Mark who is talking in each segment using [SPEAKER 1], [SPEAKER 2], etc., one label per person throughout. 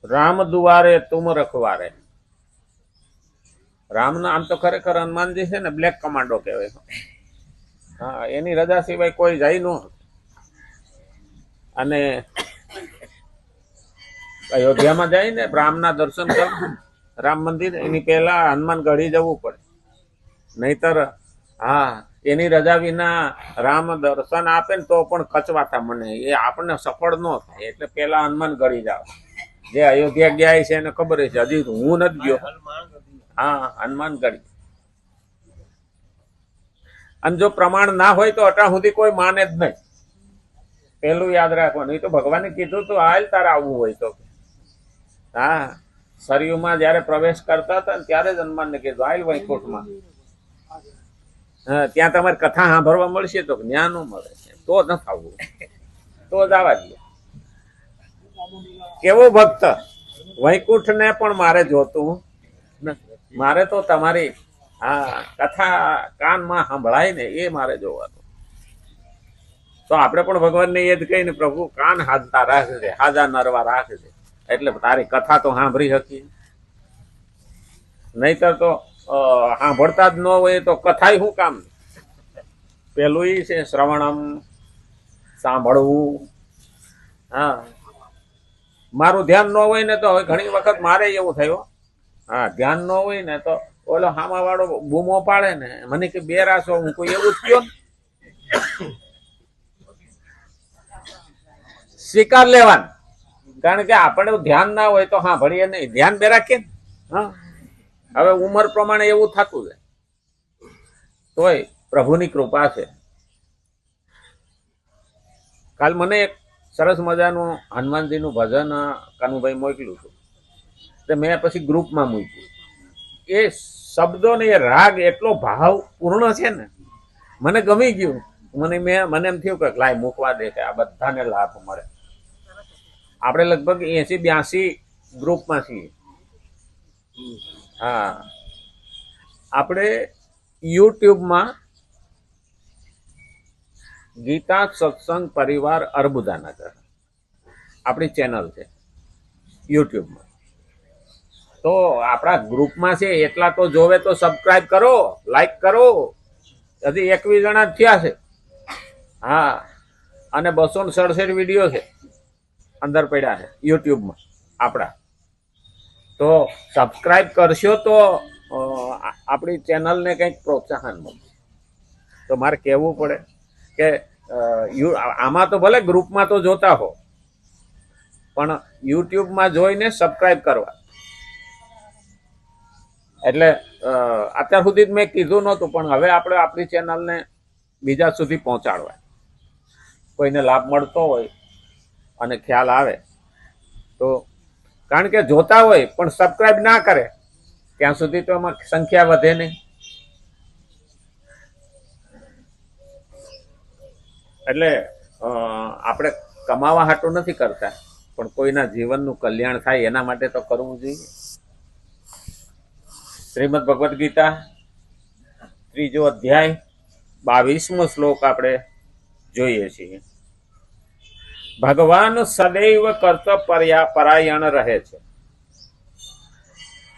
[SPEAKER 1] રામ દુવારે તુમ રખવારે. રામના આમ તો ખરેખર હનુમાનજી છે ને બ્લેક કમાન્ડો કહેવાય. હા, એની રજા સિવાય કોઈ જાય ન. અને અયોધ્યામાં જાય ને રામના દર્શન કર, રામ મંદિર, એની પહેલા હનુમાન ગઢી જવું પડે, નહીતર હા એની રજા વિના રામ દર્શન આપે ને તો પણ કચવાતા મને એ આપણને સફળ ન થાય. એટલે પેલા હનુમાન ગઢી જાવ. જે અયોધ્યા ગયા છે એને ખબર છે, હજી હું નથી ગયો. હા, હનુમાન ગઢી. અને જો પ્રમાણ ના હોય તો અટા સુધી કોઈ માને જ નહીં. પેલું યાદ રાખવાનું. એ તો ભગવાને કીધું તું હાલ તારે આવવું હોય તો. હા, સરયુમાં જયારે પ્રવેશ કરતા હતા ને ત્યારે જ હનુમાનને કીધું હાલ વૈકુંઠમાં. ત્યાં તમારે કથા સાંભળવા મળશે તો જ્ઞાન મળે, તો ન થવું, તો જ આવા દે. કેવો ભક્ત, વૈકુંઠ ને પણ મારે જોતું નથી. મારે તો તમારી હા કથા કાનમાં સંભળાય ને એ મારે જોવાનું. તો આપણે પણ ભગવાનને એ જ કહીને પ્રભુ કાન હાજતા રાખજે, હાજા નરવા રાખજે, એટલે તારી કથા તો સાંભળી શકીએ. નહીતર તો સાંભળતા જ ન હોય તો કથા શું કામ. પેલું એ છે શ્રવણમ, સાંભળવું. હા, મારું ધ્યાન ન હોય ને તો ઘણી વખત મારે એવું થયું. હા, ધ્યાન ન હોય ને તો ઓલો હામા વાળો બૂમો પાડે ને મને કે બેરાશો, હું કોઈ એવું જ કયો. સ્વીકાર લેવાનું, કારણ કે આપણે ધ્યાન ના હોય તો હા ભણીએ નહીં, ધ્યાન બે રાખીએ. હા, હવે ઉંમર પ્રમાણે એવું થતું છે, તોય પ્રભુની કૃપા છે. કાલ મને એક સરસ મજાનું હનુમાનજીનું ભજન કાનુભાઈ મોકલ્યું હતું, તો મેં પછી ગ્રુપમાં મૂક્યું. એ શબ્દો ને એ રાગ એટલો ભાવ પૂર્ણ છે ને, મને ગમી ગયું. મને એમ થયું કે લાય મૂકવા દે, કે આ બધાને લાભ મળે. આપણે લગભગ 80-82 ગ્રુપમાં છીએ. હા, આપણે યુટ્યુબમાં ગીતા સત્સંગ પરિવાર અર્બુદાનગર આપણી ચેનલ છે યુટ્યુબમાં. તો આપણા ગ્રુપમાં છે એટલા તો જોવે તો સબસ્ક્રાઇબ કરો, લાઈક કરો. હજી 21 જણા થયા છે. હા, અને 267 વિડીયો છે અંદર પડ્યા છે યુટ્યુબમાં આપણા. તો સબસ્ક્રાઇબ કરશો તો આપણી ચેનલને કંઈક પ્રોત્સાહન મળશે. તો મારે કહેવું પડે કે આમાં તો ભલે ગ્રુપમાં તો જોતા હો, પણ યુટ્યુબમાં જોઈને સબસ્ક્રાઇબ કરવા. એટલે અત્યાર સુધી મેં કીધું નહોતું, પણ હવે આપણે આપણી ચેનલને બીજા સુધી પહોંચાડવા. કોઈને લાભ મળતો હોય અને ખ્યાલ આવે તો, કારણ કે જોતા હોય પણ સબસ્ક્રાઇબ ના કરે ત્યાં સુધી તો એમાં સંખ્યા વધે નહીં. એટલે આપણે કમાવા હાટું નથી કરતા, પણ કોઈના જીવનનું કલ્યાણ થાય એના માટે તો કરવું જોઈએ. શ્રીમદ ભગવદ્ ગીતા 3જો અધ્યાય 22મો શ્લોક આપણે જોઈએ છીએ. ભગવાન સદૈવ કર્તવ્ય પરાયણ રહે છે.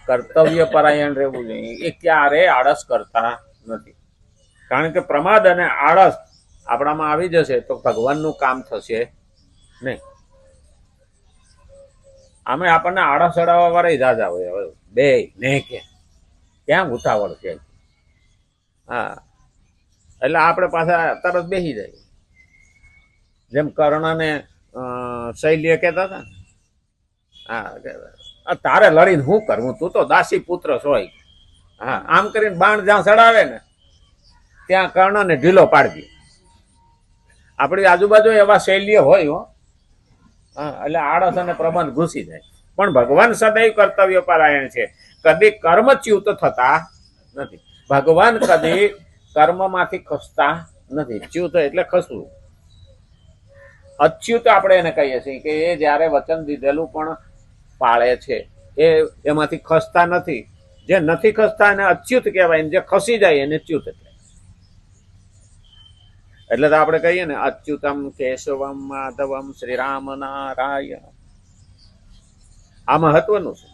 [SPEAKER 1] કર્તવ્ય પરાયણ રહેવું જોઈએ. એ ક્યારે આળસ કરતા નથી, કારણ કે પ્રમાદ અને આળસ આપણામાં આવી જશે તો ભગવાનનું કામ થશે નહીં. આમે આપણને આળસ અડાવવા વાળા જાજા હોય. બે ને કે ક્યાં ઉતાવળ છે. હા, એટલે આપણે પાછા તરત બેસી જાય. જેમ કર્ણને શૈલ્ય કહેતા હતા. હા, તારે લડીને શું કરવું, તું તો દાસી પુત્ર સોય. હા, આમ કરીને બાણ જ્યાં ચડાવે ને ત્યાં કર્ણને ઢીલો પાડી દે. આપણી આજુબાજુ એવા શૈલ્ય હોય હો. હા, એટલે આળસ અને પ્રબંધ ઘૂસી જાય. પણ ભગવાન સદૈવ કર્તવ્ય પરાયણ છે, કદી કર્મચ્યુત થતા નથી. ભગવાન કદી કર્મમાંથી ખસતા નથી. ચ્યુત એટલે ખસવું. અચ્યુત આપણે એને કહીએ છીએ કે એ જ્યારે વચન દીધેલું પણ પાળે છે, એ એમાંથી ખસતા નથી. જે નથી ખસતા એને અચ્યુત કહેવાય, જે ખસી જાય એને ચ્યુત કહેવાય. એટલે તો આપણે કહીએ ને અચ્યુતમ કેશવમ માધવમ શ્રીરામ નારાયણ. આ મહત્વનું છે.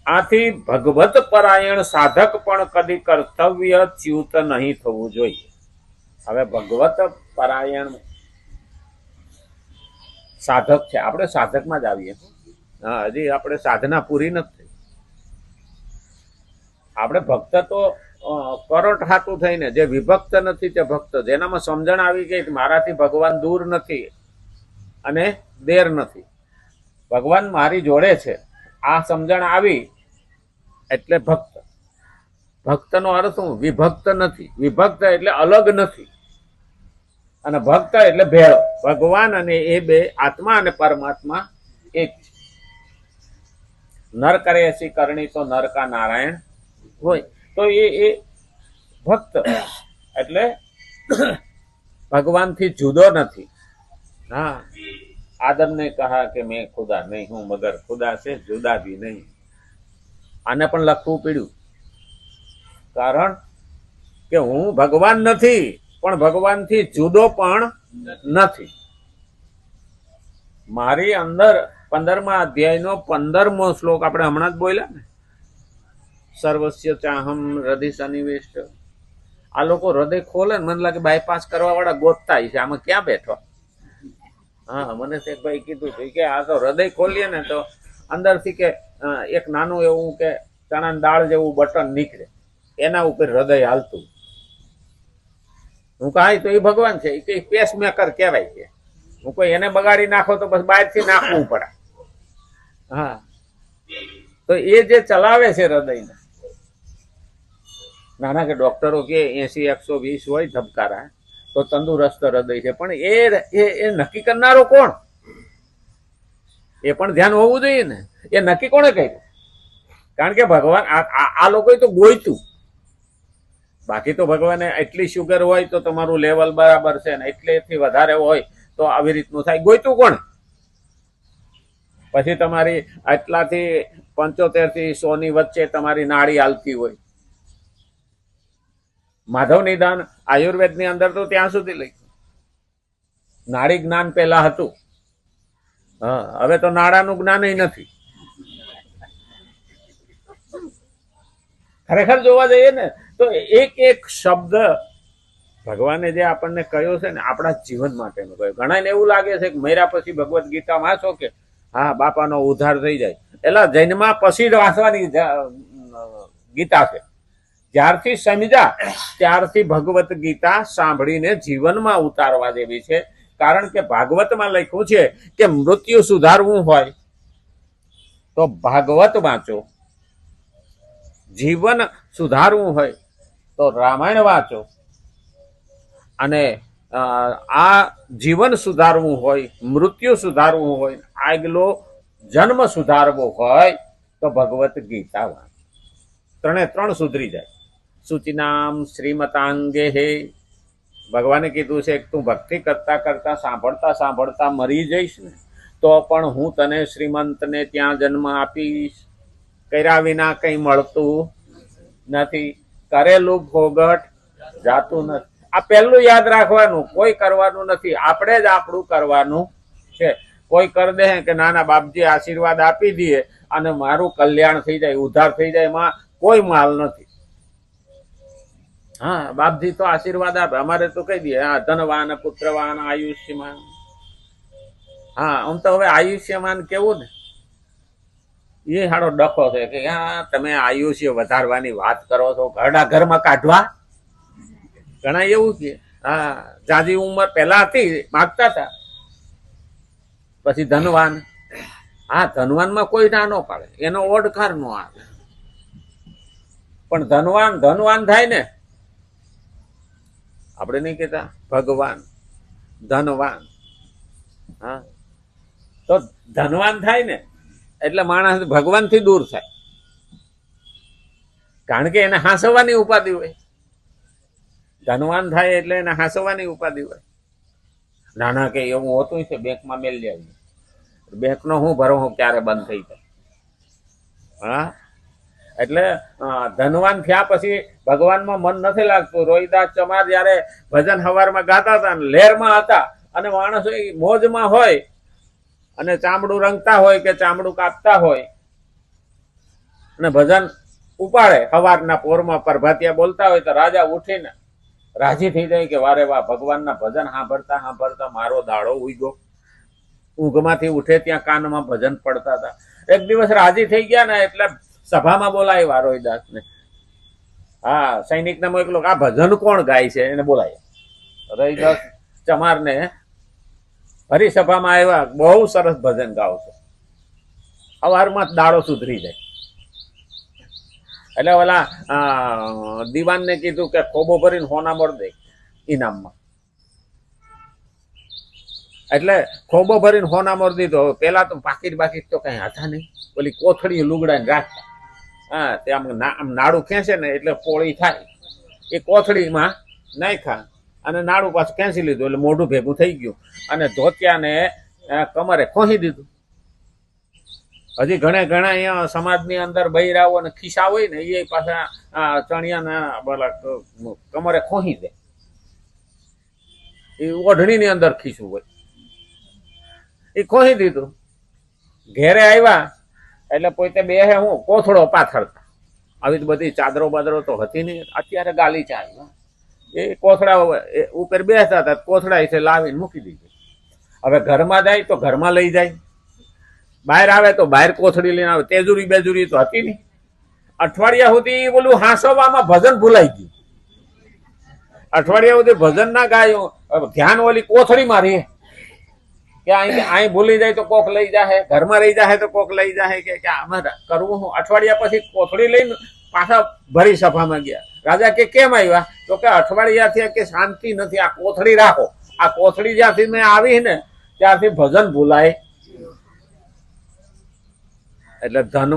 [SPEAKER 1] આથી ભગવત પરાયણ સાધક પણ કદી કર્તવ્ય ચ્યુત નહીં થવું જોઈએ. હવે ભગવત પરાયણ સાધક છે, આપણે સાધકમાં જ આવીએ. હા, હજી આપણે સાધના પૂરી નથી. આપણે ભક્ત તો કરોટ હાથું થઈને, જે વિભક્ત નથી તે ભક્ત, જેનામાં સમજણ આવી ગઈ કે મારાથી ભગવાન દૂર નથી અને દેર નથી, ભગવાન મારી જોડે છે, આ સમજણ આવી એટલે ભક્ત. ભક્તનો અર્થ શું? વિભક્ત નથી. વિભક્ત એટલે અલગ નથી, અને ભક્ત એટલે ભેળો. ભગવાન અને એ બે આત્મા અને પરમાત્મા એક. નર કરે એસી કરણી તો નર કા નારાયણ હોય. તો એ ભક્ત એટલે ભગવાનથી જુદો નથી. હા, આદમ ને કહા કે મેં ખુદા નહીં હું, મગર ખુદા છે જુદા ભી નહીં. આને પણ લખવું પડ્યું, કારણ કે હું ભગવાન નથી, પણ ભગવાનથી જુદો પણ નથી. મારી અંદર 15મા અધ્યાયનો 15મો શ્લોક આપણે હમણાં જ બોલ્યા ને, સર્વસ્ય ચાહમ હૃદય સન્નિવેશ. આ લોકો હૃદય ખોલે ને મને લાગે બાયપાસ કરવા વાળા ગોતતા છે, આમાં ક્યાં બેઠો. હા, મને એક ભાઈ કીધું હતું કે આ તો હૃદય ખોલીએ ને તો અંદરથી કે એક નાનું એવું કે ચણાની દાળ જેવું બટન નીકળે, એના ઉપર હૃદય હાલતું. હું કહું તો એ ભગવાન છે, એ પેસ મેકર કહેવાય છે. હું કોઈ એને બગાડી નાખો તો બસ બહારથી નાખવું પડે. હા, તો એ જે ચલાવે છે હૃદયને, નાના કે ડોક્ટરો કે 80-120 હોય ધબકારા તો તંદુરસ્ત હૃદય છે, પણ એ નક્કી કરનારો કોણ? એ પણ ધ્યાન હોવું જોઈએ ને. એ નક્કી કોણે કર્યું? કારણ કે ભગવાન આ લોકોએ તો ગોઈતું. બાકી તો ભગવાને એટલી શુગર હોય તો તમારું લેવલ બરાબર છે ને, એટલેથી વધારે હોય તો આવી રીતનું થાય. ગોઈતું કોણ? પછી તમારી આટલાથી 75 થી 100 ની વચ્ચે તમારી નાડી હાલતી હોય. માધવ નિદાન આયુર્વેદની અંદર તો ત્યાં સુધી લખ્યું. નાડી જ્ઞાન પહેલા હતું. હા, હવે તો નાડાનું જ્ઞાન નથી. ખરેખર જોવા જઈએ ને તો એક એક શબ્દ ભગવાને જે આપણને કહ્યો છે ને, આપણા જીવન માટેનો કહ્યો. ઘણાને એવું લાગે છે કે મર્યા પછી ભગવદ્ ગીતા વાંચો કે હા બાપાનો ઉદ્ધાર થઈ જાય. એટલે જન્મા પછી જ વાંચવાની ગીતા છે. જ્યારથી સમજ્યા ત્યારથી ભગવદ્ ગીતા સાંભળીને જીવનમાં ઉતારવા જેવી છે. કારણ કે ભાગવતમાં લખ્યું છે કે મૃત્યુ સુધારવું હોય તો ભાગવત વાંચો, જીવન સુધારવું હોય તો રામાયણ વાંચો, અને આ જીવન સુધારવું હોય, મૃત્યુ સુધારવું હોય, આગલો જન્મ સુધારવો હોય તો ભગવત ગીતા વાંચો. 3 સુધરી જાય. સૂચિનામ શ્રીમતાંગે હે. ભગવાને કીધું છે કે તું ભક્તિ કરતા કરતા સાંભળતા સાંભળતા મરી જઈશ ને તો પણ હું તને શ્રીમંતને ત્યાં જન્મ આપીશ. કર્યા વિના કઈ મળતું નથી, કરેલું ભોગટ જાતું નથી. આ પહેલું યાદ રાખવાનું, કોઈ કરવાનું નથી, આપણે જ આપણું કરવાનું છે. કોઈ કરી દે કે નાના બાપજી આશીર્વાદ આપી દઈએ અને મારું કલ્યાણ થઈ જાય, ઉદ્ધાર થઈ જાય, એમાં કોઈ માલ નથી. હા, બાપજી તો આશીર્વાદ આપે, અમારે તો કહી દઈએ હા ધનવાન પુત્રવાન આયુષ્યમાન. હા, આમ તો હવે આયુષ્યમાન કેવું ને એ હાડો ડખો છે કે હા તમે આયુષ્ય વધારવાની વાત કરો છો, ઘરડા ઘરમાં કાઢવા. ઘણા એવું છે. હા, જાજી ઉંમર પહેલા હતી માગતા હતા, પછી ધનવાન. હા, ધનવાનમાં કોઈ ના ન પાડે, એનો ઓડકાર નો આવે. પણ ધનવાન થાય ને, આપણે નહીં કેતા ભગવાન ધનવાન. હા, તો ધનવાન થાય ને એટલે માણસ ભગવાનથી દૂર થાય. કારણ કે એને હાંસવાની ઉપાધિ હોય. ધનવાન થાય એટલે એને હાંસવાની ઉપાધિ હોય. નાના કે એવું હોતું છે, બેંકમાં મેળ જાય, બેંકનો હું ભરો ક્યારે બંધ થઈ જાય. હા, એટલે ધનવાન થયા પછી ભગવાનમાં મન નથી લાગતું. રોહિદાસ ચમાર જયારે ભજન હવારમાં ગાતા હતા, લહેરમાં હતા, અને માણસો મોજમાં હોય અને ચામડું રંગતા હોય કે ચામડું કાપતા હોય અને ભજન ઉપાડે સવારના પોરમાં પ્રભાતિયા બોલતા હોય તો રાજા ઉઠીને રાજી થઈ જાય કે વારે વાહ, ભગવાનના ભજન સાંભળતા સાંભળતા મારો દાડો ઉગ્યો. ઊંઘમાંથી ઉઠે ત્યાં કાનમાં ભજન પડતા હતા. એક દિવસ રાજી થઈ ગયા ને એટલે સભામાં બોલાય રોહિદાસને. હા, સૈનિકને મોકલો, આ ભજન કોણ ગાય છે એને બોલાય. રોહિદાસ ચમારને ફરી સભામાં આવ્યા, બહુ સરસ ભજન ગાવ છો, સવારમાં દાડો સુધરી જાય. એટલે ઓલા દીવાનને કીધું કે ખોબો ભરીને હોના મળ દે ઇનામમાં. એટલે ખોબો ભરીને હોના મળ દીધો. પેલા તો પાકીટ તો કઈ હતા નહીં, ઓલી કોથળી લુગડા ને રાખતા. હા, તે આમ નાડું ખેંચે ને એટલે પોળી થાય, એ કોથળીમાં નાખ્યા અને નાડું પાછું ખેંચી લીધું એટલે મોઢું ભેગું થઈ ગયું અને ધોતિયાને કમરે ખોહી દીધું. હજી ઘણા અહીંયા સમાજની અંદર બૈરાઓ અને ખિસ્સા હોય ને એ પાછા ચણિયાના બોલા કમરે ખોહી દે. એ ઓઢણીની અંદર ખિસ્સું હોય, એ ખોહી દીધું. ઘેરે આવ્યા એટલે પોતે બે હું કોથળો પાથરતા. આવી બધી ચાદરો બાદરો તો હતી નહીં, અત્યારે ગાલીચા આવ્યા. એ કોથળા ઉપર બેસતા હતા, કોથળા એ લાવીને મૂકી દીધી. હવે ઘરમાં જાય તો ઘરમાં લઈ જાય, બહાર આવે તો બહાર કોથળી લઈને આવે. તેજુરી બેજુરી તો હતી નહીં. અઠવાડિયા સુધી બોલું હાંસવામાં ભજન ભૂલાઈ ગયું. અઠવાડિયા સુધી ભજન ના ગાયું, ધ્યાન ઓલી કોથળીમાં રહે કે અહીં ભૂલી જાય તો કોક લઈ જાય, ઘરમાં રહી જાય તો કોક લઈ જાય કે આમાં કરવું હું. અઠવાડિયા પછી કોથળી લઈને પાછા ભરી સભામાં ગયા. રાજા કે કેમ આવ્યા? તો કે અઠવાડિયાથી કે શાંતિ નથી, આ કોથળી રાખો. આ કોથળી જ્યાંથી મેં આવી ને ત્યારથી ભજન ભૂલાય. એટલે ધન